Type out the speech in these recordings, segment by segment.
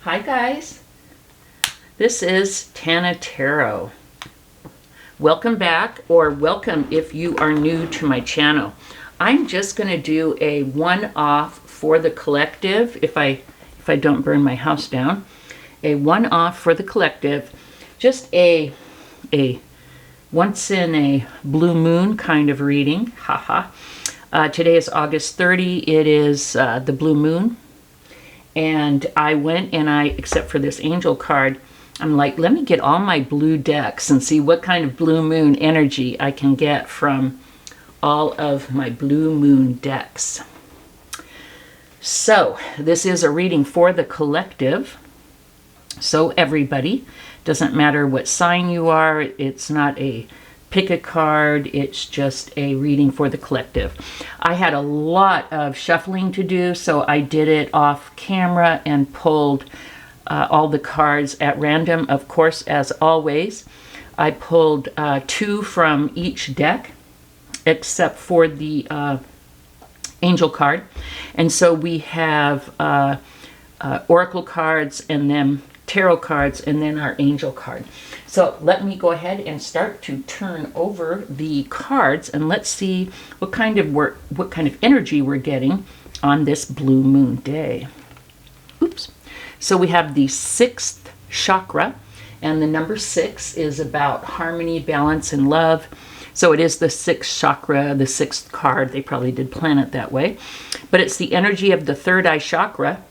Hi guys, this is Tana Tarot. Welcome back, or welcome if you are new to my channel. I'm just going to do a one-off for the collective, if I don't burn my house down. A one-off for the collective, just a once in a blue moon kind of reading. Haha. Today is August 30. It is the blue moon. And I went and except for this angel card, I'm like, let me get all my blue decks and see what kind of blue moon energy I can get from all of my blue moon decks. So this is a reading for the collective. So everybody, doesn't matter what sign you are, it's not a pick a card, it's just a reading for the collective. I had a lot of shuffling to do, so I did it off camera and pulled all the cards at random. Of course, as always, I pulled 2 from each deck, except for the angel card. And so we have oracle cards, and then tarot cards, and then our angel card. So let me go ahead and start to turn over the cards, and let's see what kind of energy we're getting on this blue moon day. Oops. So we have the 6th chakra, and the number 6 is about harmony, balance, and love. So it is the 6th chakra, the 6th card. They probably did plan it that way. But it's the energy of the third eye chakra,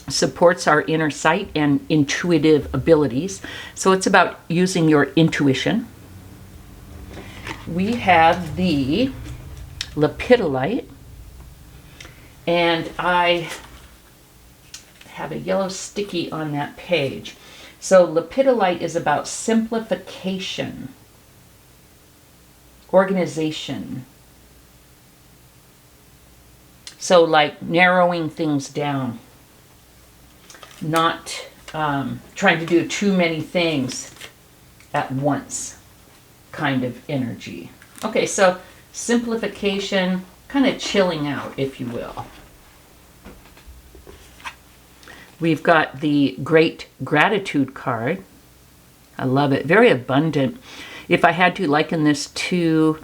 supports our inner sight and intuitive abilities. So it's about using your intuition. We have the lepidolite, and I have a yellow sticky on that page. So lepidolite is about simplification, organization. So like narrowing things down, not trying to do too many things at once kind of energy. Okay, so simplification, kind of chilling out, if you will. We've got the Great Gratitude card. I love it. Very abundant. If I had to liken this to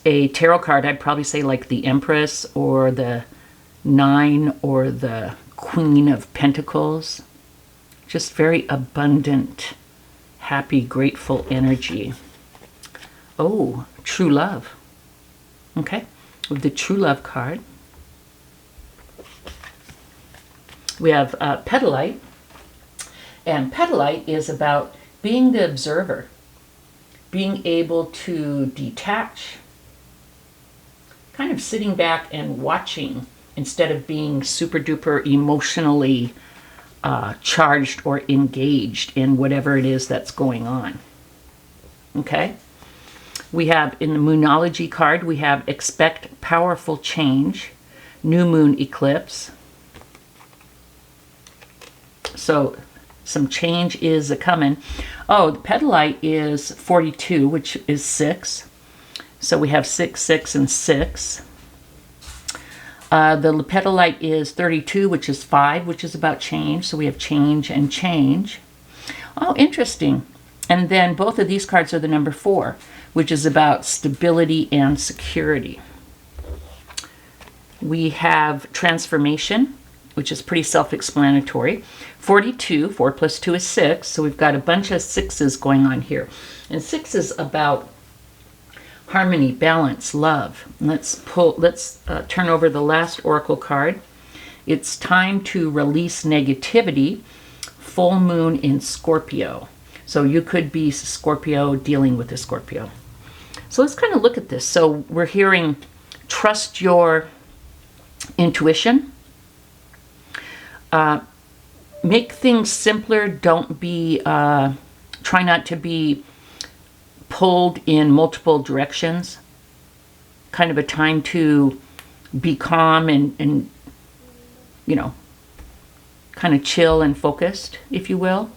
a tarot card, I'd probably say like the Empress or the 9 or the Queen of Pentacles. Just very abundant, happy, grateful energy. Oh, true love. Okay, with the true love card. We have petalite, and petalite is about being the observer, being able to detach, kind of sitting back and watching instead of being super duper emotionally charged or engaged in whatever it is that's going on. Okay? We have in the Moonology card, we have expect powerful change, new moon eclipse. So some change is a-coming. Oh, the petalite is 42, which is 6. So we have 6, 6, and 6. The lepidolite is 32, which is 5, which is about change. So we have change and change. Oh, interesting. And then both of these cards are the number 4, which is about stability and security. We have transformation, which is pretty self-explanatory. 42, 4 plus 2 is 6. So we've got a bunch of 6s going on here. And 6 is about harmony, balance, love. Let's turn over the last oracle card. It's time to release negativity. Full moon in Scorpio. So you could be Scorpio dealing with a Scorpio. So let's kind of look at this. So we're hearing trust your intuition. Make things simpler. Don't be, try not to be pulled in multiple directions. Kind of a time to be calm and you know, kind of chill and focused, if you will.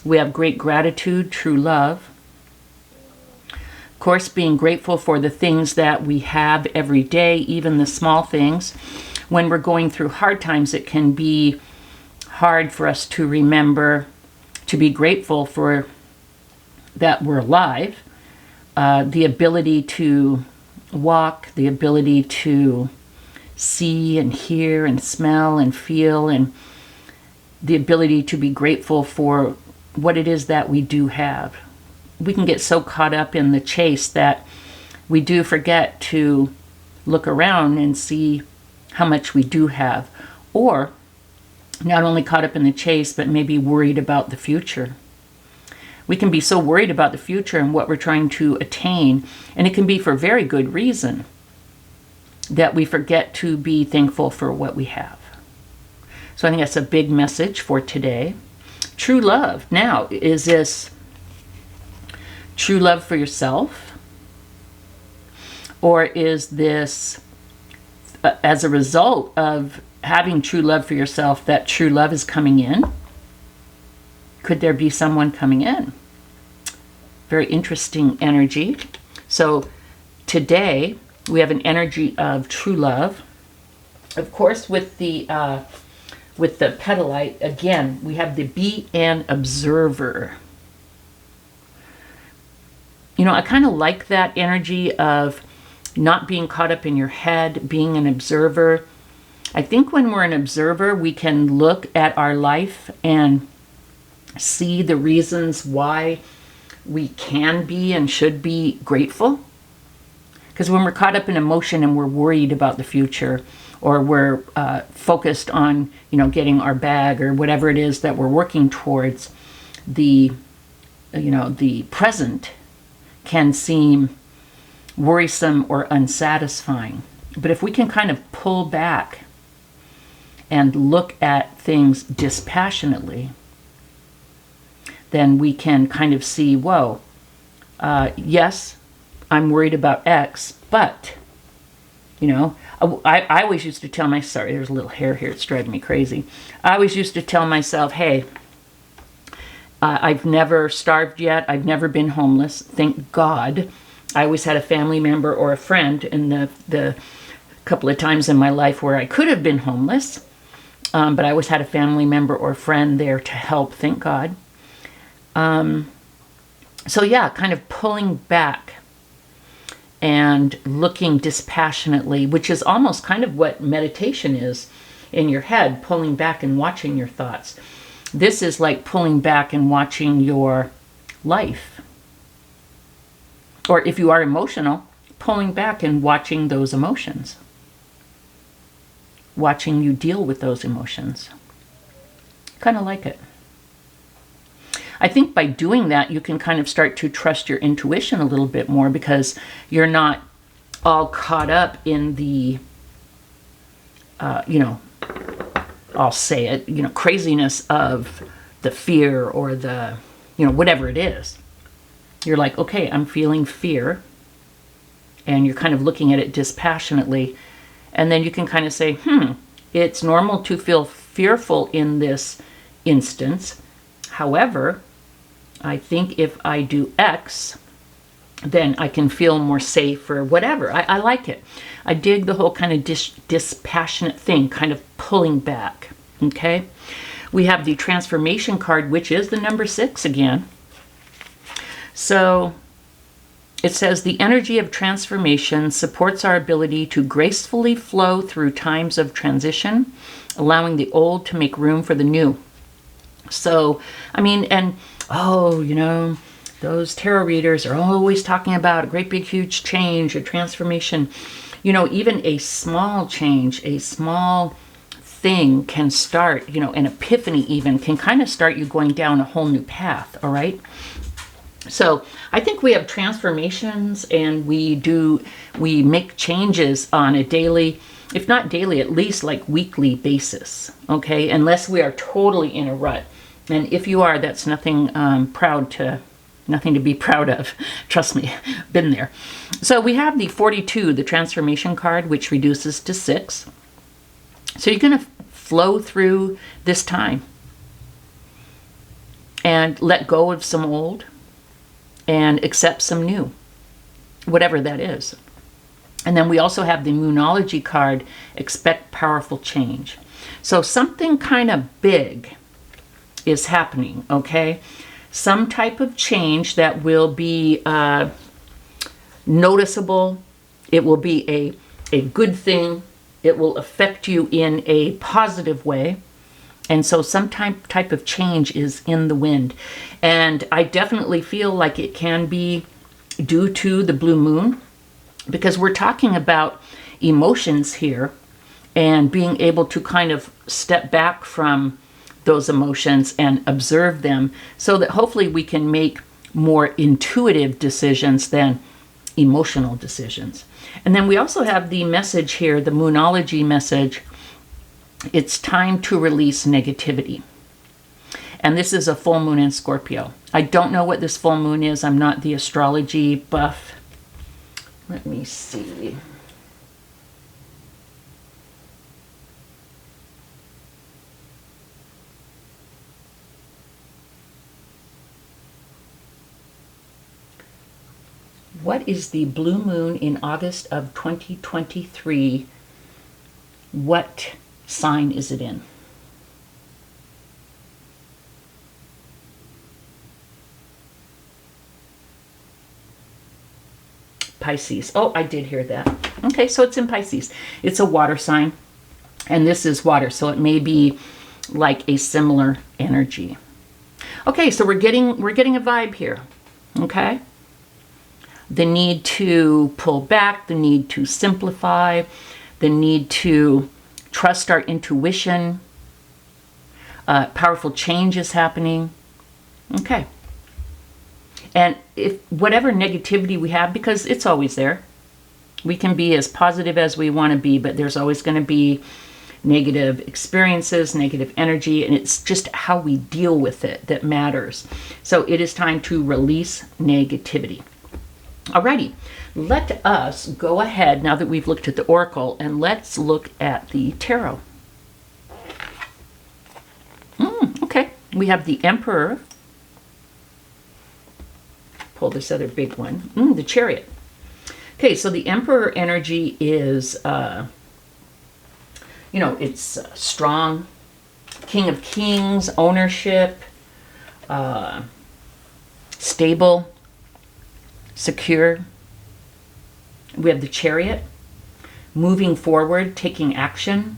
We have great gratitude, true love. Of course, being grateful for the things that we have every day, even the small things. When we're going through hard times, it can be hard for us to remember to be grateful for that we're alive, the ability to walk, the ability to see and hear and smell and feel, and the ability to be grateful for what it is that we do have. We can get so caught up in the chase that we do forget to look around and see how much we do have, or not only caught up in the chase, but maybe worried about the future. We can be so worried about the future and what we're trying to attain, and it can be for very good reason, that we forget to be thankful for what we have. So I think that's a big message for today. True love. Now, is this true love for yourself? Or is this as a result of having true love for yourself, that true love is coming in? Could there be someone coming in? Very interesting energy. So today we have an energy of true love. Of course, with the petalite, again, we have the be an observer. You know, I kind of like that energy of not being caught up in your head, being an observer. I think when we're an observer, we can look at our life and see the reasons why we can be and should be grateful. Because when we're caught up in emotion and we're worried about the future, or we're focused on, you know, getting our bag or whatever it is that we're working towards, the present can seem worrisome or unsatisfying. But if we can kind of pull back and look at things dispassionately, then we can kind of see, whoa, yes, I'm worried about X, but, you know, I always used to tell myself, sorry, there's a little hair here, it's driving me crazy. I always used to tell myself, hey, I've never starved yet, I've never been homeless, thank God. I always had a family member or a friend in the couple of times in my life where I could have been homeless, but I always had a family member or friend there to help, thank God. So yeah, kind of pulling back and looking dispassionately, which is almost kind of what meditation is in your head, pulling back and watching your thoughts. This is like pulling back and watching your life. Or if you are emotional, pulling back and watching those emotions. Watching you deal with those emotions. Kind of like it. I think by doing that, you can kind of start to trust your intuition a little bit more, because you're not all caught up in the, I'll say it, craziness of the fear or the, whatever it is. You're like, okay, I'm feeling fear. And you're kind of looking at it dispassionately. And then you can kind of say, it's normal to feel fearful in this instance. However, I think if I do X, then I can feel more safe or whatever. I like it. I dig the whole kind of dispassionate thing, kind of pulling back, okay? We have the transformation card, which is the number 6 again. So it says, the energy of transformation supports our ability to gracefully flow through times of transition, allowing the old to make room for the new. So, those tarot readers are always talking about a great big huge change, a transformation. Even a small change, a small thing can start, an epiphany even can kind of start you going down a whole new path, all right? So I think we have transformations, and we make changes on a daily, if not daily, at least like weekly basis, okay? Unless we are totally in a rut. And if you are, that's nothing nothing to be proud of. Trust me, been there. So we have the 42, the transformation card, which reduces to 6. So you're going to flow through this time and let go of some old and accept some new, whatever that is. And then we also have the Moonology card, expect powerful change. So something kind of big is happening, okay? Some type of change that will be noticeable. It will be a good thing. It will affect you in a positive way. And so some type of change is in the wind. And I definitely feel like it can be due to the blue moon, because we're talking about emotions here and being able to kind of step back from those emotions and observe them so that hopefully we can make more intuitive decisions than emotional decisions. And then we also have the message here, the Moonology message. It's time to release negativity. And this is a full moon in Scorpio. I don't know what this full moon is. I'm not the astrology buff. Let me see. What is the blue moon in August of 2023? What sign is it in? Pisces. Oh, I did hear that. Okay, so it's in Pisces. It's a water sign, and this is water, so it may be like a similar energy. Okay, so we're getting a vibe here. Okay? The need to pull back, the need to simplify, the need to trust our intuition. Powerful change is happening. Okay. And if whatever negativity we have, because it's always there, we can be as positive as we want to be, but there's always going to be negative experiences, negative energy, and it's just how we deal with it that matters. So it is time to release negativity. Alrighty, let us go ahead now that we've looked at the oracle, and let's look at the tarot. Okay, we have the Emperor. Pull this other big one. The Chariot. Okay, so the Emperor energy is, it's strong, King of Kings, ownership, stable, secure. We have the Chariot, moving forward, taking action.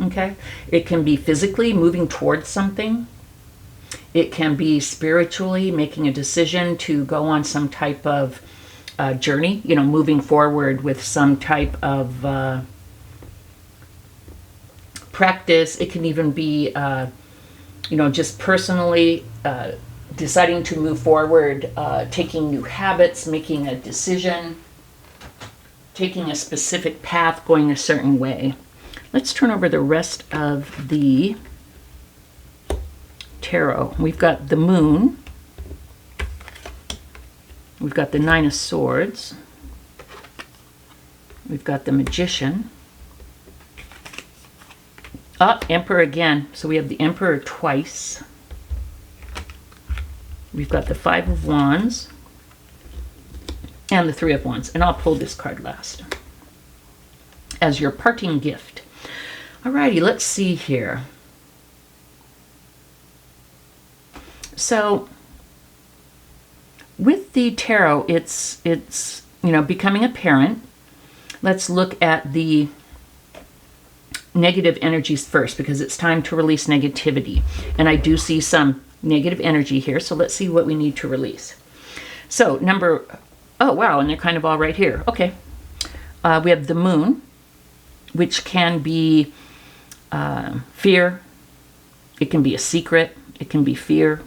Okay, it can be physically moving towards something. It can be spiritually making a decision to go on some type of journey, moving forward with some type of practice. It can even be, just personally deciding to move forward, taking new habits, making a decision, taking a specific path, going a certain way. Let's turn over the rest of the tarot. We've got the Moon. We've got the Nine of Swords. We've got the Magician. Emperor again. So we have the Emperor twice. We've got the Five of Wands and the Three of Wands. And I'll pull this card last as your parting gift. Alrighty, let's see here. So with the tarot, it's becoming a parent. Let's look at the negative energies first, because it's time to release negativity. And I do see some negative energy here, so let's see what we need to release. So oh wow, and they're kind of all right here. Okay. We have the Moon, which can be fear. It can be a secret. It can be fear.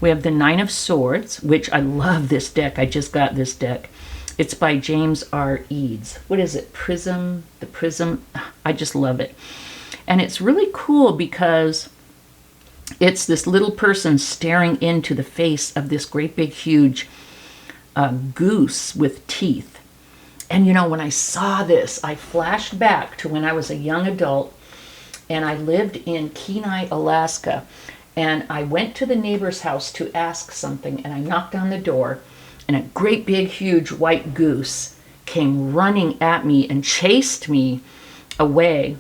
We have the Nine of Swords, which I love this deck. I just got this deck. It's by James R. Eads. What is it? Prism? The Prism? I just love it. And it's really cool because it's this little person staring into the face of this great big huge goose with teeth. And when I saw this, I flashed back to when I was a young adult and I lived in Kenai, Alaska. And I went to the neighbor's house to ask something, and I knocked on the door, and a great big huge white goose came running at me and chased me away.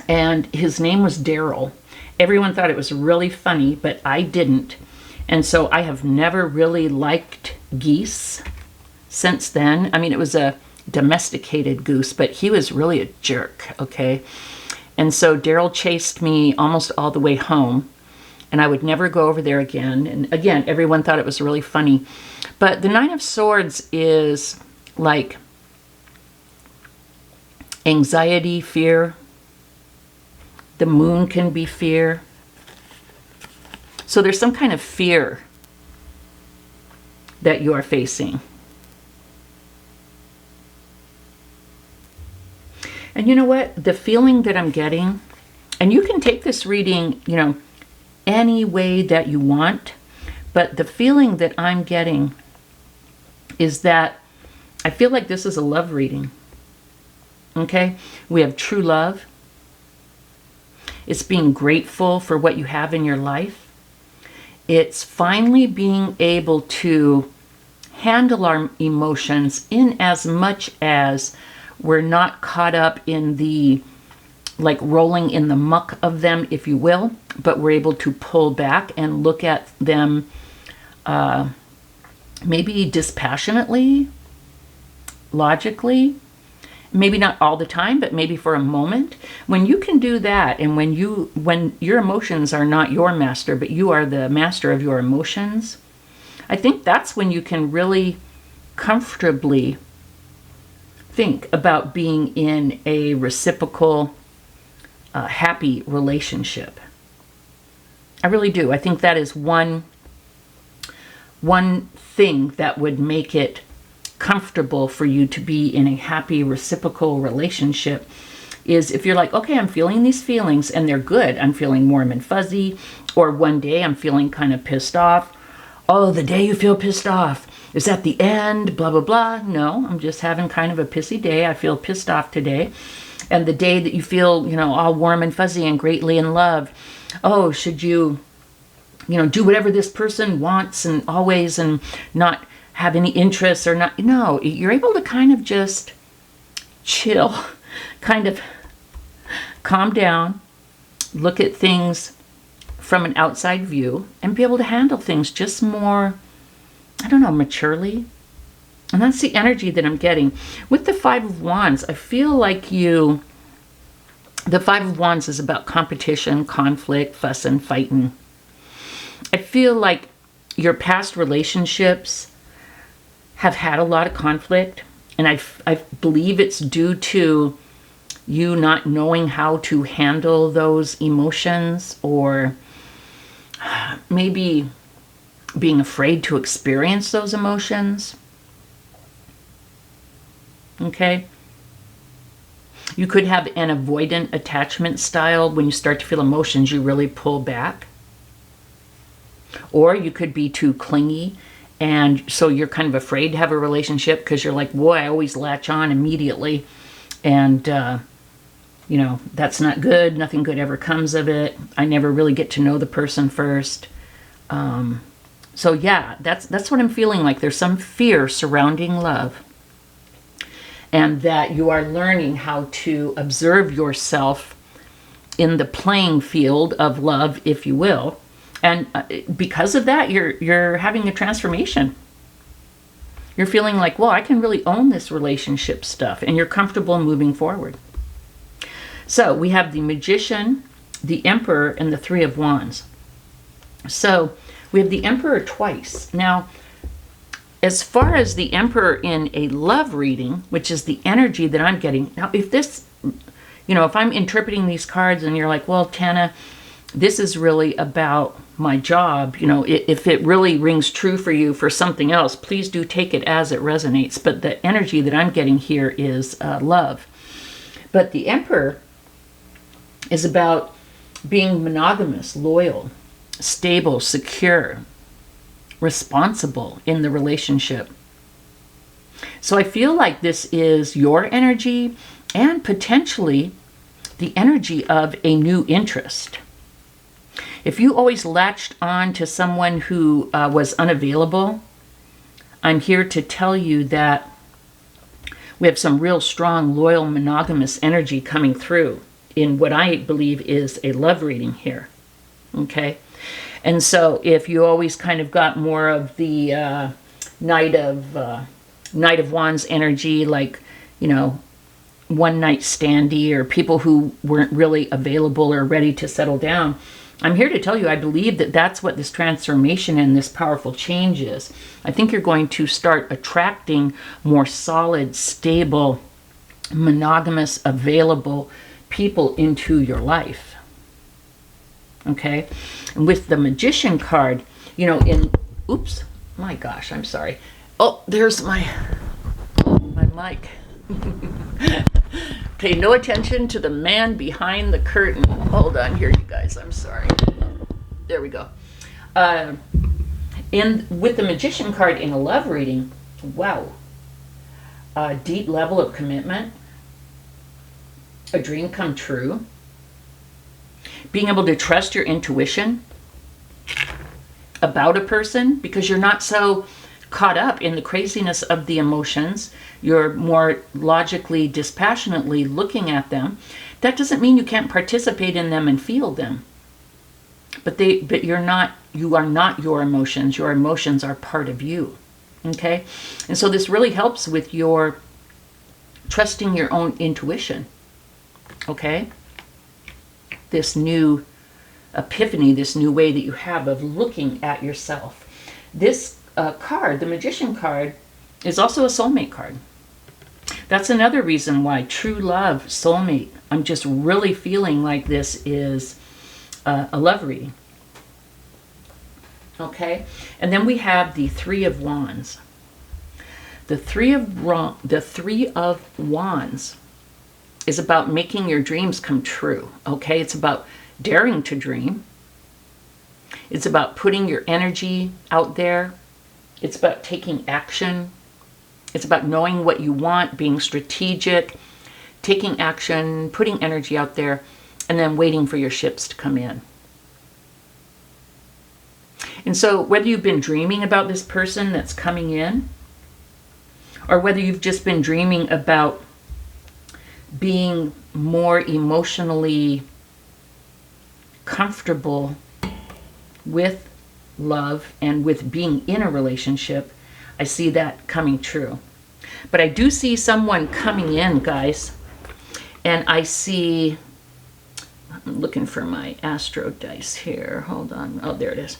and his name was Daryl. Everyone thought it was really funny, but I didn't. And so I have never really liked geese since then. I mean, it was a domesticated goose, but he was really a jerk, okay? And so Daryl chased me almost all the way home, and I would never go over there again. And again, everyone thought it was really funny. But the Nine of Swords is like anxiety, fear. The moon can be fear. So there's some kind of fear that you are facing. And you know what? The feeling that I'm getting, and you can take this reading, you know, any way that you want, but the feeling that I'm getting is that I feel like this is a love reading. Okay? We have true love. It's being grateful for what you have in your life. It's finally being able to handle our emotions in as much as we're not caught up in the, like, rolling in the muck of them, if you will, but we're able to pull back and look at them maybe dispassionately, logically, maybe not all the time, but maybe for a moment. When you can do that, and when your emotions are not your master, but you are the master of your emotions, I think that's when you can really comfortably think about being in a reciprocal, happy relationship. I really do. I think that is one thing that would make it comfortable for you to be in a happy reciprocal relationship, is if you're like, okay, I'm feeling these feelings and they're good. I'm feeling warm and fuzzy, or one day I'm feeling kind of pissed off. Oh, the day you feel pissed off, is that the end? Blah, blah, blah. No, I'm just having kind of a pissy day. I feel pissed off today. And the day that you feel, you know, all warm and fuzzy and greatly in love, oh, should you know, do whatever this person wants and always, and not have any interests or not. No, you're able to kind of just chill, kind of calm down, look at things from an outside view, and be able to handle things just more, I don't know, maturely. And that's the energy that I'm getting. With the Five of Wands, I feel like the Five of Wands is about competition, conflict, fussing, fighting. I feel like your past relationships have had a lot of conflict, and I believe it's due to you not knowing how to handle those emotions, or maybe being afraid to experience those emotions. Okay? You could have an avoidant attachment style. When you start to feel emotions, you really pull back. Or you could be too clingy, and so you're kind of afraid to have a relationship because you're like, boy, I always latch on immediately, and you know, that's not good. Nothing good ever comes of it. I never really get to know the person first. So yeah, that's what I'm feeling like. There's some fear surrounding love, and that you are learning how to observe yourself in the playing field of love, if you will. And because of that, you're having a transformation. You're feeling like, well, I can really own this relationship stuff, and you're comfortable moving forward. So we have the Magician, the Emperor, and the Three of Wands. So we have the Emperor twice. Now, as far as the Emperor in a love reading, which is the energy that I'm getting. Now, if this, you know, if I'm interpreting these cards and you're like, well, Tana, this is really about my job, you know, if it really rings true for you for something else, please do take it as it resonates. But the energy that I'm getting here is love. But the Emperor is about being monogamous, loyal, stable, secure, responsible in the relationship. So I feel like this is your energy, and potentially the energy of a new interest. If you always latched on to someone who was unavailable, I'm here to tell you that we have some real strong, loyal, monogamous energy coming through in what I believe is a love reading here. Okay? And so if you always kind of got more of the Knight of Wands energy, like, you know, one night standy, or people who weren't really available or ready to settle down, I'm here to tell you, I believe that that's what this transformation and this powerful change is. I think you're going to start attracting more solid, stable, monogamous, available people into your life. Okay? And with the Magician card, you know, oops, my gosh, I'm sorry. Oh, there's my mic. Pay no attention to the man behind the curtain. Hold on here, you guys. I'm sorry. There we go. And with the Magician card in a love reading, wow. A deep level of commitment. A dream come true. Being able to trust your intuition about a person, because you're not so caught up in the craziness of the emotions. You're more logically, dispassionately looking at them. That doesn't mean you can't participate in them and feel them. But you are not your emotions. Your emotions are part of you. Okay? And so this really helps with your trusting your own intuition. Okay? This new epiphany, this new way that you have of looking at yourself. This card, the Magician card, is also a soulmate card. That's another reason why true love, soulmate, I'm just really feeling like this is a love reading. Okay? And then we have the Three of Wands. The Three of Wands is about making your dreams come true. Okay? It's about daring to dream. It's about putting your energy out there. It's about taking action. It's about knowing what you want, being strategic, taking action, putting energy out there, and then waiting for your ships to come in. And so whether you've been dreaming about this person that's coming in, or whether you've just been dreaming about being more emotionally comfortable with love and with being in a relationship, I see that coming true. But I do see someone coming in, guys, and I see, I'm looking for my astro dice here. Hold on. Oh, there it is.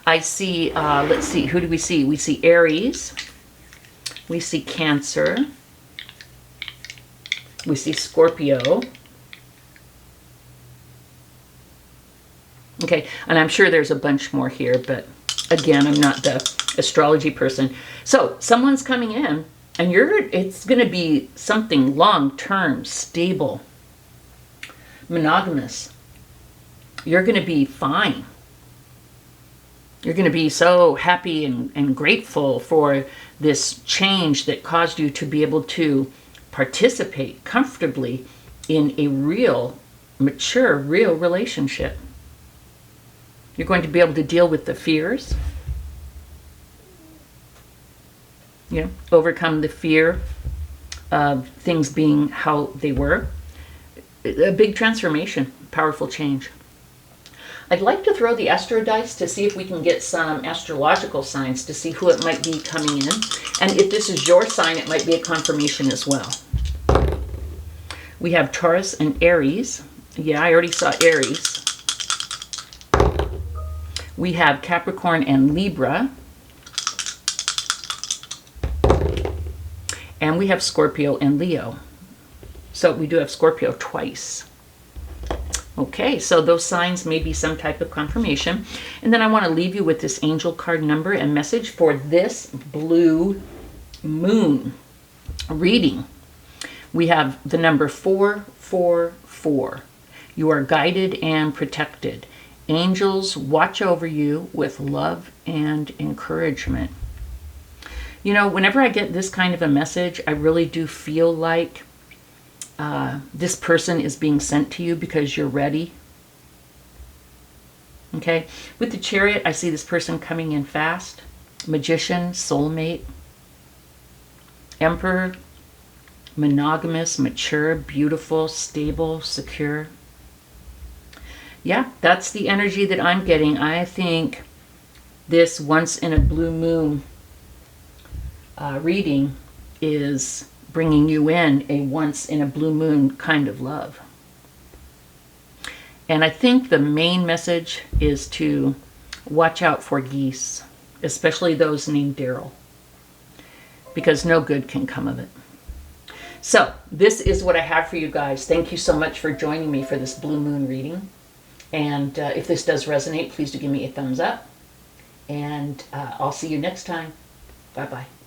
I see, let's see, who do we see? We see Aries. We see Cancer. We see Scorpio. Okay, and I'm sure there's a bunch more here, but again, I'm not the astrology person. So someone's coming in, and it's going to be something long-term, stable, monogamous. You're going to be fine. You're going to be so happy and grateful for this change that caused you to be able to participate comfortably in a real, mature, real relationship. You're going to be able to deal with the fears. You know, overcome the fear of things being how they were. A big transformation, powerful change. I'd like to throw the astro dice to see if we can get some astrological signs to see who it might be coming in. And if this is your sign, it might be a confirmation as well. We have Taurus and Aries. Yeah, I already saw Aries. We have Capricorn and Libra. And we have Scorpio and Leo. So we do have Scorpio twice. Okay, so those signs may be some type of confirmation. And then I want to leave you with this angel card number and message for this blue moon reading. We have the number 444. You are guided and protected. Angels watch over you with love and encouragement. You know, whenever I get this kind of a message, I really do feel like this person is being sent to you because you're ready. Okay? With the Chariot, I see this person coming in fast. Magician, soulmate. Emperor, monogamous, mature, beautiful, stable, secure. yeah, that's the energy that I'm getting. I think this once in a blue moon reading is bringing you in a once in a blue moon kind of love. And I think the main message is to watch out for geese, especially those named Daryl, because no good can come of it. So this is what I have for you guys. Thank you so much for joining me for this blue moon reading. And if this does resonate, please do give me a thumbs up. And I'll see you next time. Bye-bye.